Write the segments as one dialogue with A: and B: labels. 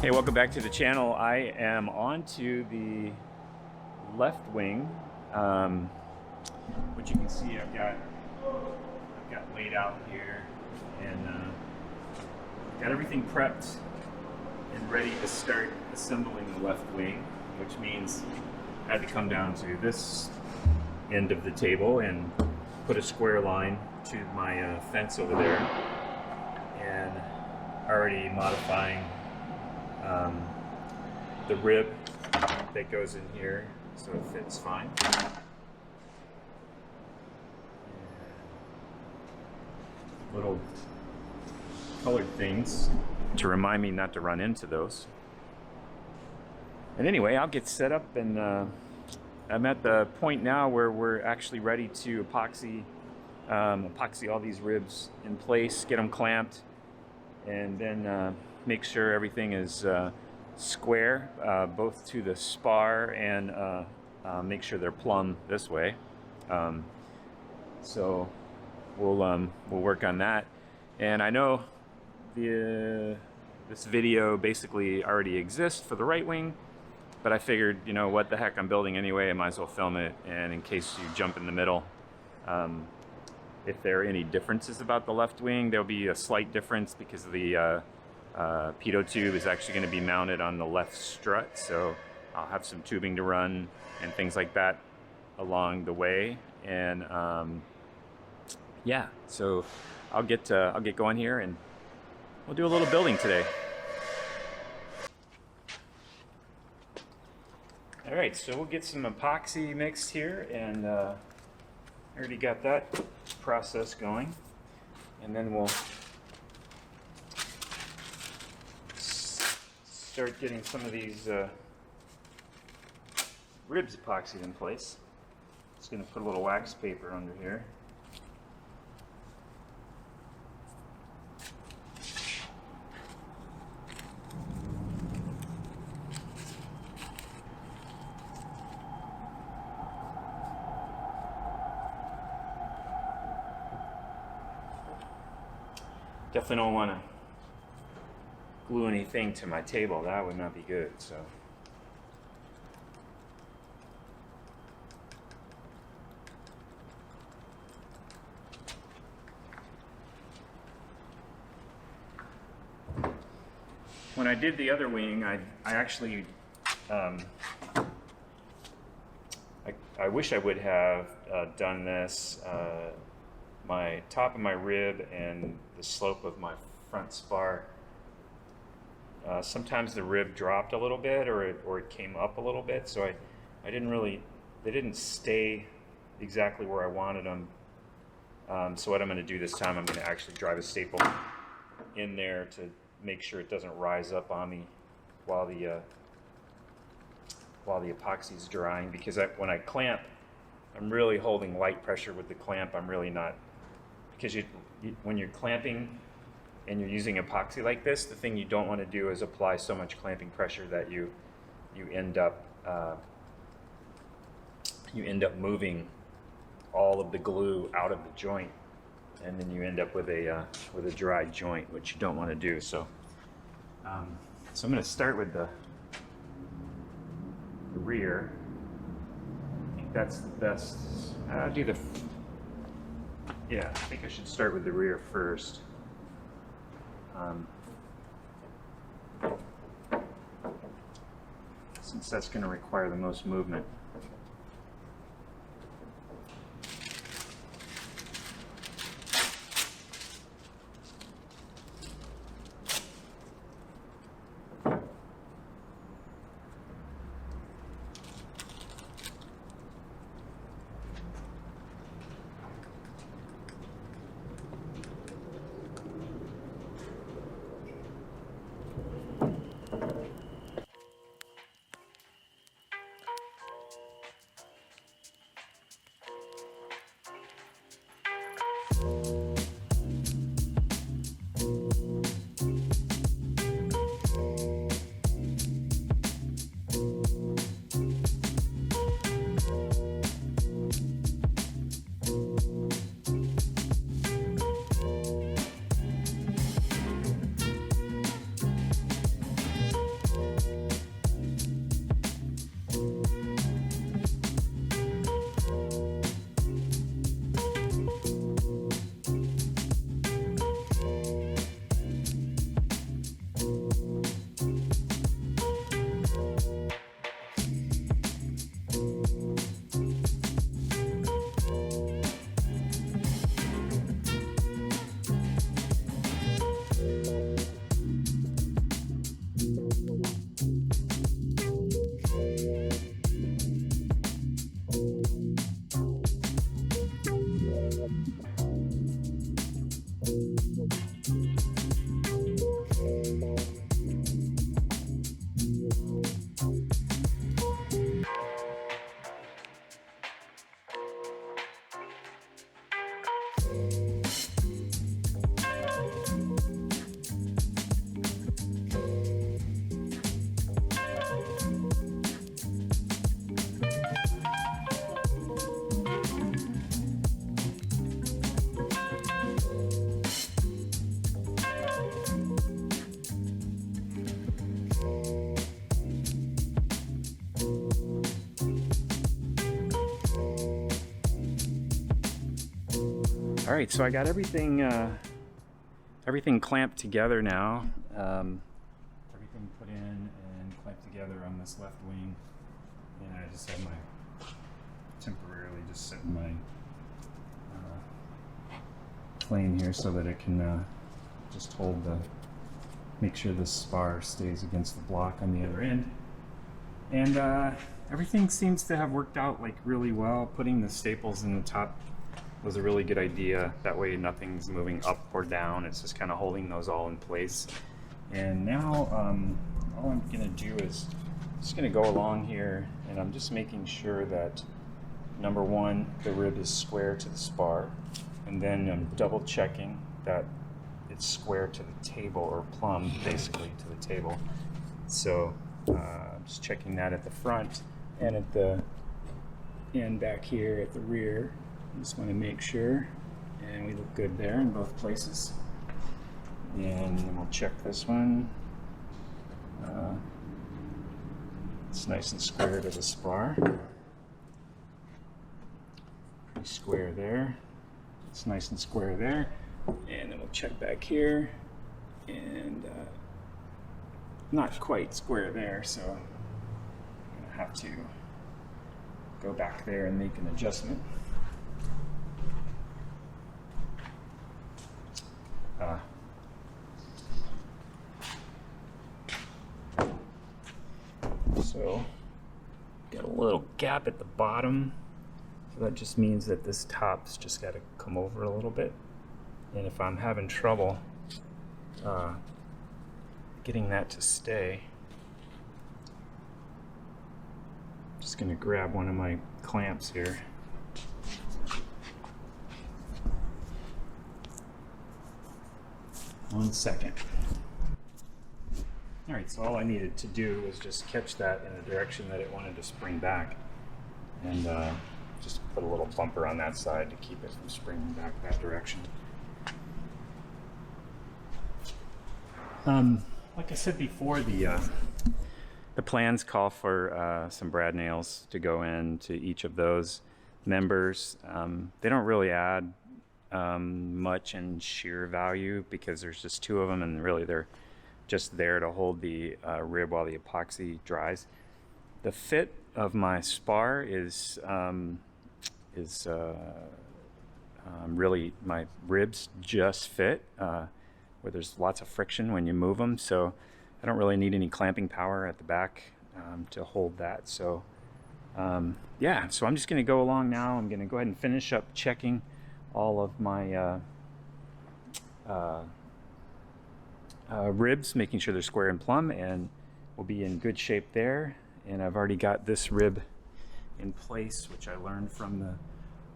A: Hey, welcome back to the channel. I am on to the left wing. What you can see, I've got laid out here, and got everything prepped and ready to start assembling the left wing, which means I had to come down to this end of the table and put a square line to my fence over there, and already modifying the rib that goes in here so it fits fine. Little colored things to remind me not to run into those. And anyway, I'll get set up, and I'm at the point now where we're actually ready to epoxy all these ribs in place, get them clamped, and then make sure everything is square, both to the spar and make sure they're plumb this way. So we'll work on that. And I know this video basically already exists for the right wing, but I figured, you know, what the heck, I'm building anyway, I might as well film it. And in case you jump in the middle, if there are any differences about the left wing, there'll be a slight difference because of the pitot tube is actually going to be mounted on the left strut, so I'll have some tubing to run and things like that along the way. And yeah, so I'll get going here, and we'll do a little building today. All right, so we'll get some epoxy mixed here, and I already got that process going, and then we'll start getting some of these ribs epoxied in place. Just going to put a little wax paper under here. Definitely don't want to glue anything to my table. That would not be good. So when I did the other wing, I actually I wish I would have done this. My top of my rib and the slope of my front spar, sometimes the rib dropped a little bit, or it came up a little bit, so I didn't really, they didn't stay exactly where I wanted them. So what I'm going to do this time, I'm going to actually drive a staple in there to make sure it doesn't rise up on me while the epoxy is drying, because when I clamp, I'm really holding light pressure with the clamp. I'm really not, because when you're clamping and you're using epoxy like this, the thing you don't want to do is apply so much clamping pressure that you end up moving all of the glue out of the joint, and then you end up with a dry joint, which you don't want to do. So I'm going to start with the rear. I think that's the best. Yeah, I think I should start with the rear first. Since that's going to require the most movement. All right, so I got everything clamped together now. Everything put in and clamped together on this left wing, and I just have my temporarily just setting my Plein here so that it can just hold make sure the spar stays against the block on the other end. And everything seems to have worked out like really well. Putting the staples in the top was a really good idea. That way nothing's moving up or down. It's just kind of holding those all in place. And now all I'm gonna do is just gonna go along here, and I'm just making sure that number one, the rib is square to the spar, and then I'm double checking that it's square to the table, or plumb basically to the table. So I'm just checking that at the front and at the end back here at the rear. I just want to make sure, and we look good there in both places. And then we'll check this one. It's nice and square to the spar. Pretty square there. It's nice and square there. And then we'll check back here, and not quite square there, so I'm gonna have to go back there and make an adjustment. So got a little gap at the bottom, so that just means that this top's just got to come over a little bit. And if I'm having trouble getting that to stay, I'm just going to grab one of my clamps here. One second. All right, so all I needed to do was just catch that in the direction that it wanted to spring back, and just put a little bumper on that side to keep it from springing back that direction. Like I said before, the plans call for some brad nails to go into each of those members. They don't really add much in shear value because there's just two of them, and really they're just there to hold the rib while the epoxy dries. The fit of my spar is really, my ribs just fit where there's lots of friction when you move them, so I don't really need any clamping power at the back to hold that. So yeah, so I'm just going to go along now. I'm going to go ahead and finish up checking all of my ribs, making sure they're square and plumb, and we'll be in good shape there. And I've already got this rib in place, which I learned from the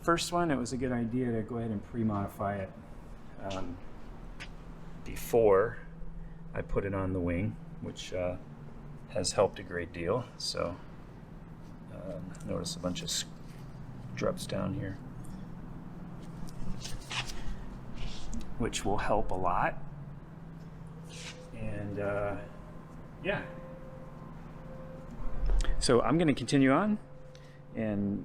A: first one. It was a good idea to go ahead and pre-modify it before I put it on the wing, which has helped a great deal. So notice a bunch of drops down here, which will help a lot. And yeah, so I'm going to continue on, and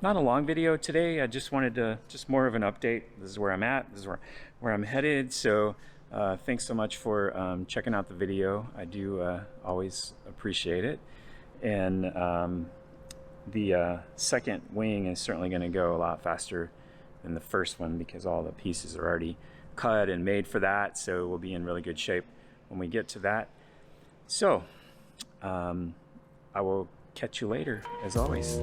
A: not a long video today. I just wanted to, just more of an update. This is where I'm at, this is where I'm headed. So thanks so much for checking out the video. I do always appreciate it. And The second wing is certainly going to go a lot faster than the first one because all the pieces are already cut and made for that, so we'll be in really good shape when we get to that. So I will catch you later, as always.